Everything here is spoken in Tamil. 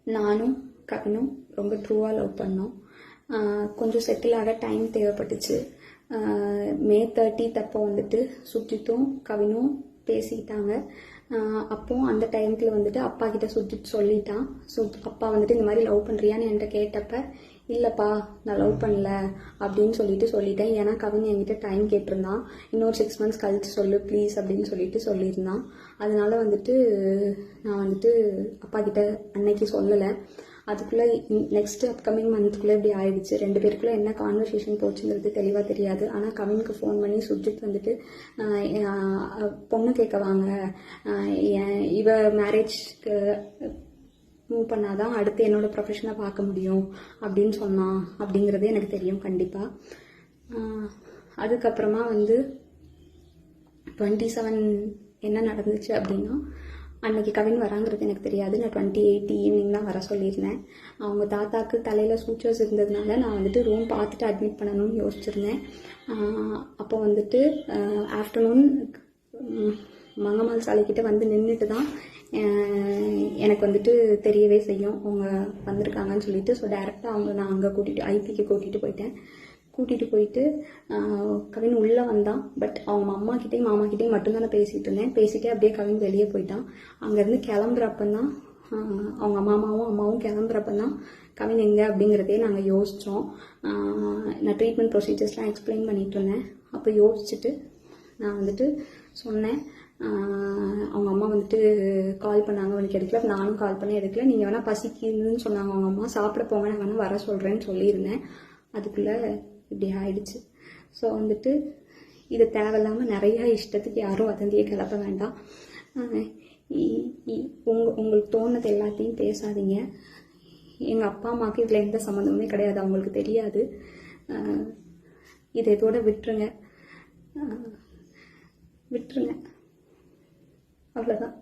நானும் கவினும் ரொம்ப ட்ரூவாக லவ் பண்ணோம். கொஞ்சம் செட்டில் ஆக டைம் தேவைப்பட்டுச்சு. மே 30 அப்போ வந்துட்டு சுஜித்தும் கவினும் பேசிக்கிட்டாங்க. அப்போ அந்த டைமுக்குள்ள வந்துட்டு அப்பா கிட்ட சுஜித் சொல்லிட்டான். அப்பா வந்துட்டு இந்த மாதிரி லவ் பண்ணுறியான்னு என்கிட்ட கேட்டப்ப இல்லைப்பா நான் லவ் பண்ணல அப்படின்னு சொல்லிட்டேன். ஏன்னா கவின் என்கிட்ட டைம் கேட்டிருந்தான். இன்னொரு 6 months கழிச்சு சொல்லு ப்ளீஸ் அப்படின்னு சொல்லியிருந்தான். அதனால வந்துட்டு நான் வந்துட்டு அப்பா கிட்ட அன்னைக்கு சொல்லலை. அதுக்குள்ளே நெக்ஸ்ட் அப்கமிங் மந்த்துக்குள்ளே இப்படி ஆயிடுச்சு. 2 பேருக்குள்ளே என்ன கான்வர்சேஷன் போச்சுங்கிறது தெளிவாக தெரியாது. ஆனால் கவினுக்கு ஃபோன் பண்ணி சுஜித் வந்துட்டு பொண்ணு கேட்க வாங்க, இவ மேரேஜ்க்கு மூவ் பண்ணாதான் அடுத்து என்னோட ப்ரொஃபஷனை பார்க்க முடியும் அப்படின்னு சொன்னான் அப்படிங்கிறது எனக்கு தெரியும் கண்டிப்பாக. அதுக்கப்புறமா வந்து 27 என்ன நடந்துச்சு அப்படின்னா, அன்னைக்கு கவின் வராங்கிறது எனக்கு தெரியாது. நான் 28 ஈவினிங் தான் வர சொல்லியிருந்தேன். அவங்க தாத்தாக்கு தலையில் சூச்சர்ஸ் இருந்ததுனால நான் வந்துட்டு ரூம் பார்த்துட்டு அட்மிட் பண்ணணும்னு யோசிச்சிருந்தேன். அப்போ வந்துட்டு ஆஃப்டர்நூன் மங்கம்மாள் சாலைக்கிட்ட வந்து நின்றுட்டு தான் எனக்கு வந்துட்டு தெரியவே செய்யும் அவங்க வந்திருக்காங்கன்னு சொல்லிட்டு. ஸோ டேரெக்டாக நான் அங்கே ஐபிக்கு கூட்டிகிட்டு போயிட்டு கவின் உள்ளே வந்தான். பட் அவங்க அம்மாக்கிட்டேயும் மாமாக்கிட்டேயும் மட்டும்தான் நான் பேசிகிட்டு இருந்தேன். பேசிகிட்டே அப்படியே கவின் வெளியே போயிட்டான். அங்கேருந்து கிளம்புறப்பந்தான் அவங்க அம்மாவும் கிளம்புறப்பந்தான் கவின் எங்கே அப்படிங்கிறதே நாங்கள் யோசித்தோம். நான் ட்ரீட்மெண்ட் ப்ரொசீஜர்ஸ்லாம் எக்ஸ்பிளைன் பண்ணிகிட்டு இருந்தேன். அப்போ யோசிச்சுட்டு நான் வந்துட்டு சொன்னேன். அவங்க அம்மா வந்துட்டு கால் பண்ணாங்க, அவனுக்கு எடுக்கல. நானும் கால் பண்ணி எடுக்கல. நீங்கள் வேணால் பசிக்குதுன்னு சொன்னாங்க அவங்க அம்மா, சாப்பிட போங்க, நான் வேணால் வர சொல்கிறேன்னு சொல்லியிருந்தேன். அதுக்குள்ளே இப்படி ஆயிடுச்சு. ஸோ வந்துட்டு இது தேவையில்லாமல் நிறையா இஷ்டத்துக்கு யாரும் வதந்தியை கிளப்ப வேண்டாம். உங்களுக்கு தோணுது எல்லாத்தையும் பேசாதீங்க. எங்கள் அப்பா அம்மாவுக்கு இதில் எந்த சம்மந்தமுமே கிடையாது, அவங்களுக்கு தெரியாது. இதை இதோட விட்டுருங்க. அவ்வளோதான்.